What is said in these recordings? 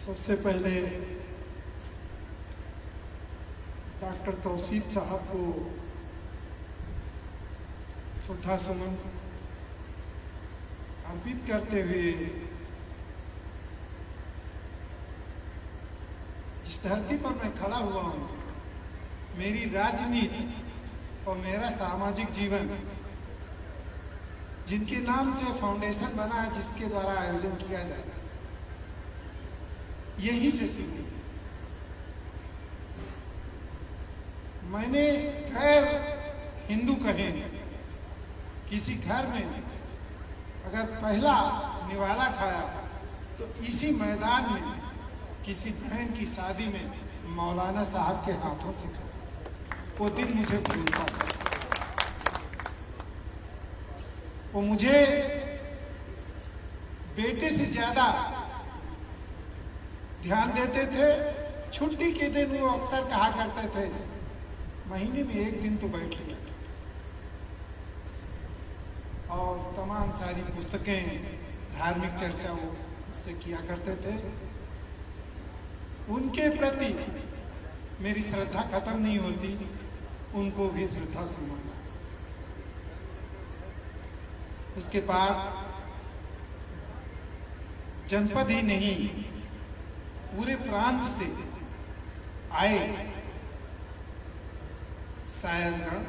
सबसे पहले डॉक्टर तौसीफ साहब को श्रद्धा सुमन अर्पित करते हुए इस धरती पर मैं खड़ा हुआ हूँ, मेरी राजनीति और मेरा सामाजिक जीवन जिनके नाम से फाउंडेशन बना है, जिसके द्वारा आयोजन किया जाएगा, यही से शुरू। मैंने गैर हिंदू कहे किसी घर में अगर पहला निवाला खाया तो इसी मैदान में किसी बहन की शादी में मौलाना साहब के हाथों से खाया। वो दिन मुझे भूलता था। वो मुझे बेटे से ज्यादा ध्यान देते थे। छुट्टी के दिन वो अक्सर कहा करते थे, महीने में एक दिन तो बैठ लिया। और तमाम सारी पुस्तकें, धार्मिक चर्चा वो उससे किया करते थे। उनके प्रति मेरी श्रद्धा खत्म नहीं होती, उनको भी श्रद्धा सुमन। उसके बाद जनपद ही नहीं, पूरे प्रांत से आए शायरगण,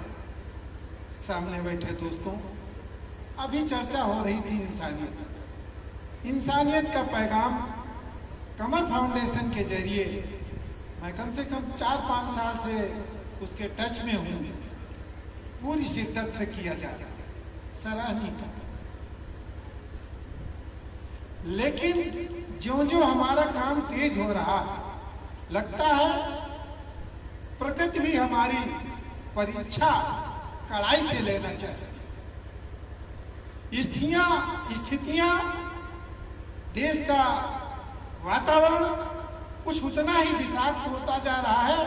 सामने बैठे दोस्तों, अभी चर्चा हो रही थी इंसानियत का पैगाम कमर फाउंडेशन के जरिए मैं कम से कम 4-5 साल से उसके टच में हूं, पूरी शिद्दत से किया जा रहा है, सराहनीय का। लेकिन ज्यों ज्यों हमारा काम तेज हो रहा, लगता है प्रकृति भी हमारी परीक्षा कड़ाई से लेना चाहिए। स्थितियां, देश का वातावरण कुछ उतना ही विषाक्त होता जा रहा है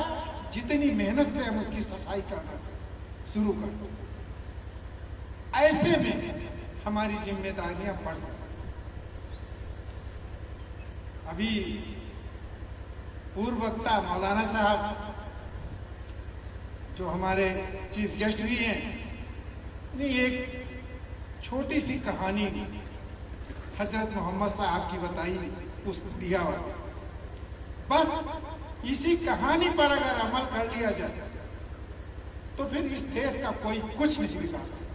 जितनी मेहनत से हम उसकी सफाई करना शुरू कर दो। ऐसे में हमारी जिम्मेदारियां बढ़ जाती। अभी पूर्व वक्ता मौलाना साहब जो हमारे चीफ गेस्ट भी हैं, ने एक छोटी सी कहानी हजरत मोहम्मद साहब की बताई, उस दिया वाली। बस इसी कहानी पर अगर अमल कर लिया जाए तो फिर इस देश का कोई कुछ नहीं बिगाड़ सकता।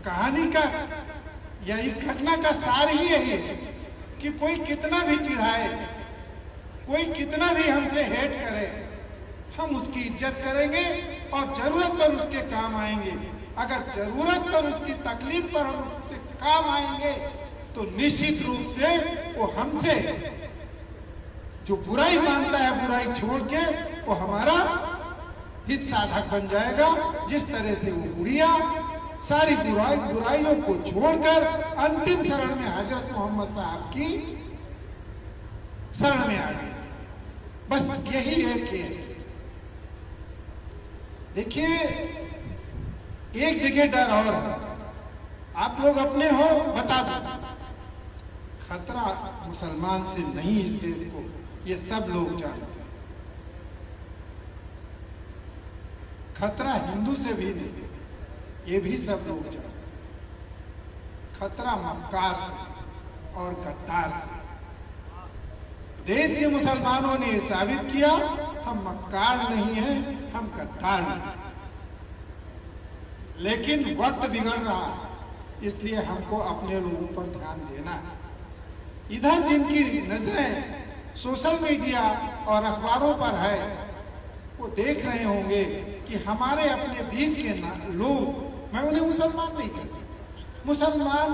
कहानी का या इस घटना का सार ही यही है कि कोई कितना भी चिढ़ाए, कोई कितना भी हमसे हेट करे, हम उसकी इज्जत करेंगे और जरूरत पर उसके काम आएंगे। अगर जरूरत पर उसकी तकलीफ पर हम उससे काम आएंगे तो निश्चित रूप से वो हमसे जो बुराई मानता है, बुराई छोड़ के वो हमारा हित साधक बन जाएगा। जिस तरह से वो बुढ़िया सारी बुराइयों को छोड़कर अंतिम शरण में हजरत मोहम्मद साहब की शरण में आ गए। बस यही है कि देखिए, एक जगह डर और है, आप लोग अपने हो बता दो, खतरा मुसलमान से नहीं इस देश को, ये सब लोग जानते हैं। खतरा हिंदू से भी नहीं, ये भी सब लोग जानते हैं। खतरा मक्कार से और गद्दार से। देश के मुसलमानों ने यह साबित किया, हम मक्कार नहीं हैं, हम गद्दार नहीं। लेकिन वक्त बिगड़ रहा है, इसलिए हमको अपने लोगों पर ध्यान देना है। इधर जिनकी नजरें सोशल मीडिया और अखबारों पर है, वो देख रहे होंगे कि हमारे अपने बीच के लोग, मैं उन्हें मुसलमान नहीं कहता, मुसलमान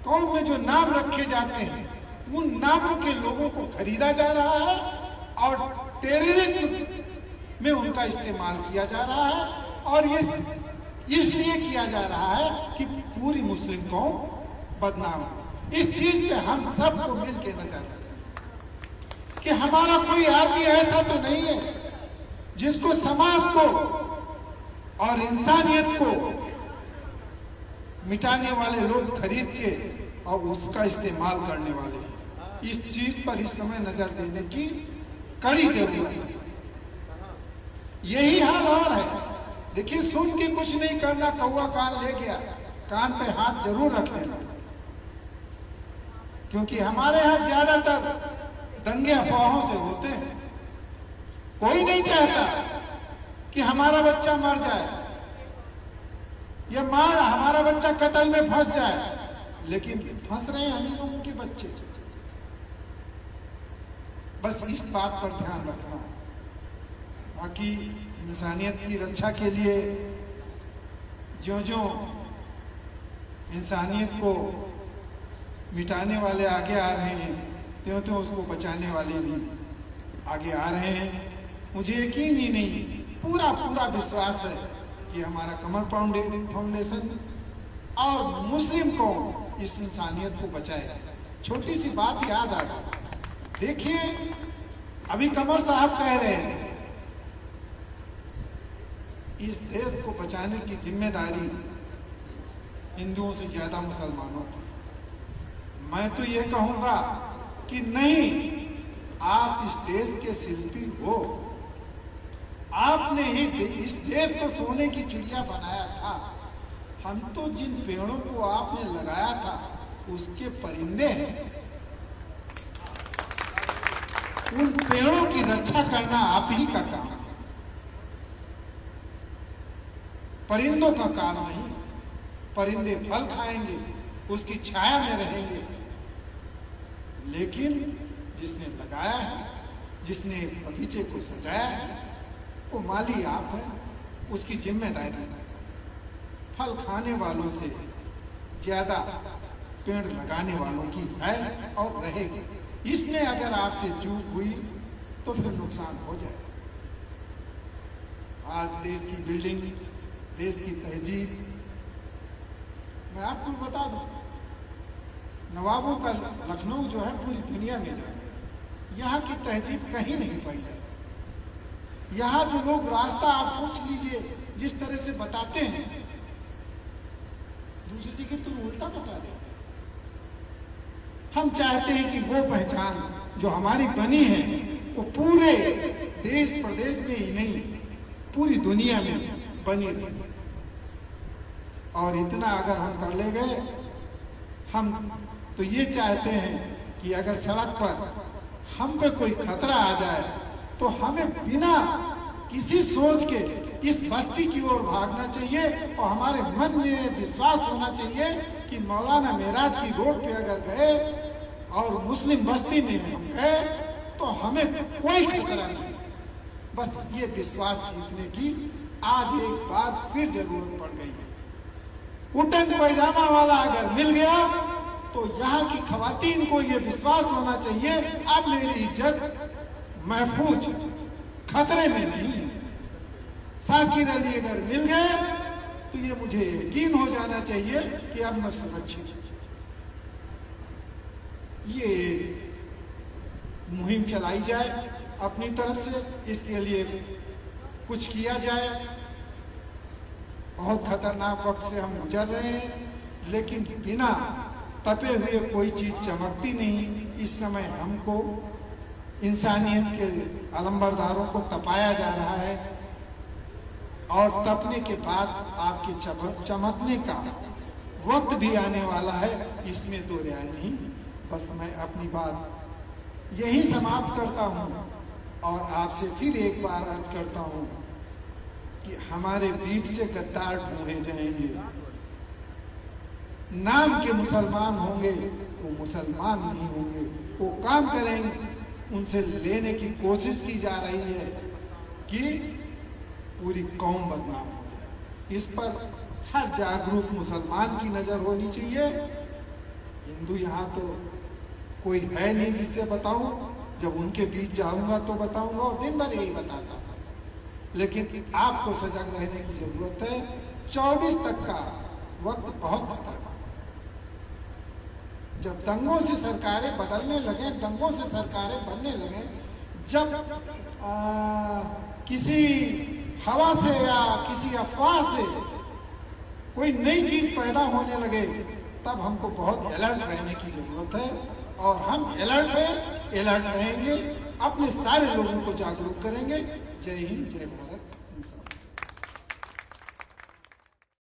कौम में जो नाम रखे जाते हैं, उन नामों के लोगों को खरीदा जा रहा है और टेररिज्म में उनका इस्तेमाल किया जा रहा है। और ये इसलिए किया जा रहा है कि पूरी मुस्लिम कौम बदनाम हो। इस चीज पे हम सबको मिलकर नजर रखें कि हमारा कोई आदमी ऐसा तो नहीं है जिसको समाज को और इंसानियत को मिटाने वाले लोग खरीद के और उसका इस्तेमाल करने वाले हैं। इस चीज पर इस समय नजर देने की कड़ी जरूरत है। यही हाल और है। देखिए, सुन के कुछ नहीं करना, कौवा कान ले गया, कान पे हाथ जरूर रख लेना, क्योंकि हमारे यहां ज्यादातर दंगे अफवाहों से होते हैं। कोई नहीं चाहता कि हमारा बच्चा मर जाए या हमारा बच्चा कत्ल में फंस जाए, लेकिन फंस रहे हैं हम लोगों के बच्चे। बस इस बात पर ध्यान रखना। बाकी इंसानियत की रक्षा के लिए ज्यों-ज्यों इंसानियत को मिटाने वाले आगे आ रहे हैं, त्यों-त्यों उसको बचाने वाले भी आगे आ रहे हैं। मुझे यकीन ही नहीं, पूरा विश्वास है कि हमारा कमर फाउंडेशन और मुस्लिम कौम इस इंसानियत को बचाएगा। छोटी सी बात याद आ गई। देखिए, अभी कमर साहब कह रहे हैं इस देश को बचाने की जिम्मेदारी हिंदुओं से ज्यादा मुसलमानों की। मैं तो ये कहूंगा कि नहीं, आप इस देश के शिल्पी हो। आपने ही इस देश को सोने की चिड़िया बनाया था। हम तो जिन पेड़ों को आपने लगाया था उसके परिंदे हैं। उन पेड़ों की रक्षा करना आप ही का काम, परिंदों का काम नहीं। परिंदे फल खाएंगे, उसकी छाया में रहेंगे, लेकिन जिसने लगाया है, जिसने बगीचे को सजाया है, वो माली आप है, उसकी जिम्मेदारी है। फल खाने वालों से ज्यादा पेड़ लगाने वालों की है और रहेगी। इसमें अगर आपसे चूक हुई तो फिर नुकसान हो जाए। आज देश की बिल्डिंग, देश की तहजीब, मैं आपको बता दूं, नवाबों का लखनऊ जो है पूरी दुनिया में जाए, यहाँ की तहजीब कहीं नहीं पाई जाती। यहाँ जो लोग रास्ता आप पूछ लीजिए जिस तरह से बताते हैं, दूसरी जगह तो उल्टा बता देते। हम चाहते हैं कि वो पहचान जो हमारी बनी है वो पूरे देश प्रदेश में ही नहीं, पूरी दुनिया में बनी रहे। और इतना अगर हम कर ले गए, हम तो ये चाहते हैं कि अगर सड़क पर हम पे कोई खतरा आ जाए तो हमें बिना किसी सोच के इस बस्ती की ओर भागना चाहिए और हमारे मन में विश्वास होना चाहिए कि मौलाना मेराज की रोड पे अगर गए और मुस्लिम बस्ती में हम गए तो हमें कोई खतरा नहीं। बस ये विश्वास जीतने की आज एक बार फिर जरूरत पड़ गई है। उटन पैजामा वाला अगर मिल गया तो यहाँ की खवातीन को ये विश्वास होना चाहिए अब मेरी इज्जत महफूज, खतरे में नहीं है। साकिर अली अगर मिल गए तो ये मुझे यकीन हो जाना चाहिए कि अब मैं सुरक्षित हूं। ये मुहिम चलाई जाए अपनी तरफ से, इसके लिए कुछ किया जाए। बहुत खतरनाक वक्त से हम गुजर रहे हैं, लेकिन बिना तपे हुए कोई चीज चमकती नहीं। इस समय हमको इंसानियत के अलंबरदारों को तपाया जा रहा है और तपने के बाद आपके चमकने का वक्त भी आने वाला है, इसमें तो रिया नहीं। बस मैं अपनी बात यही समाप्त करता हूं और आपसे फिर एक बार अर्ज करता हूं कि हमारे बीच से गद्दार ढूंढे जाएंगे। नाम के मुसलमान होंगे, वो मुसलमान नहीं होंगे, वो काम करेंगे। उनसे लेने की कोशिश की जा रही है कि पूरी कौम बदनाम हो जाए। इस पर हर जागरूक मुसलमान की नजर होनी चाहिए। हिंदू यहाँ तो कोई है नहीं जिससे बताऊं, जब उनके बीच जाऊंगा तो बताऊंगा और दिन भर यही बताता था। लेकिन आपको सजग रहने की जरूरत है। 24 तक का वक्त बहुत खतरनाक। जब दंगों से सरकारें बदलने लगे, दंगों से सरकारें बनने लगे, जब किसी हवा से या किसी अफवाह से कोई नई चीज पैदा होने लगे तब हमको बहुत अलर्ट रहने की जरूरत है, और हम अलर्ट रहेंगे, अपने सारे लोगों को जागरूक करेंगे। जय हिंद, जय भारत।